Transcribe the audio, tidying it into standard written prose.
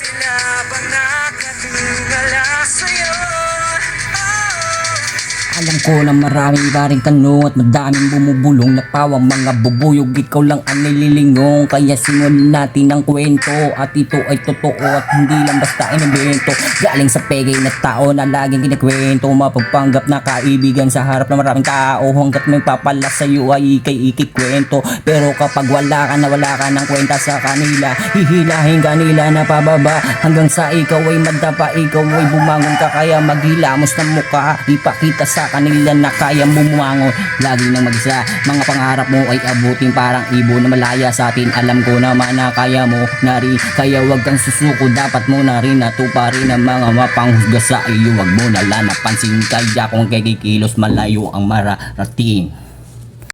sila ba nakatingala sa'yo? Alam ko na maraming paring tanong at madaming bumubulong na pawang mga bubuyog. Ikaw lang ang nililingong, kaya simulan natin ang kwento. At ito ay totoo at hindi lang basta inimbento. Galing sa pegay na tao na laging kinikwento, mapagpanggap na kaibigan sa harap ng maraming tao. Hanggat may papala sa'yo ay ikikwento. Pero kapag wala ka ng kwenta sa kanila, hihilahin ka nila na pababa hanggang sa ikaw ay madapa, ikaw ay bumangon ka. Kaya maghilamos ng mukha, ipakita sa kanila na kaya mo bumangon. Lagi nang mag-isa, mga pangarap mo ay abutin parang ibon na malaya sa atin. Alam ko naman na kaya mo na rin, kaya wag kang susuko, dapat mo na rin natuparin ang mga mapanghusga sa iyo. Wag mo na lang napansin, kaya kung kikilos malayo ang mararating.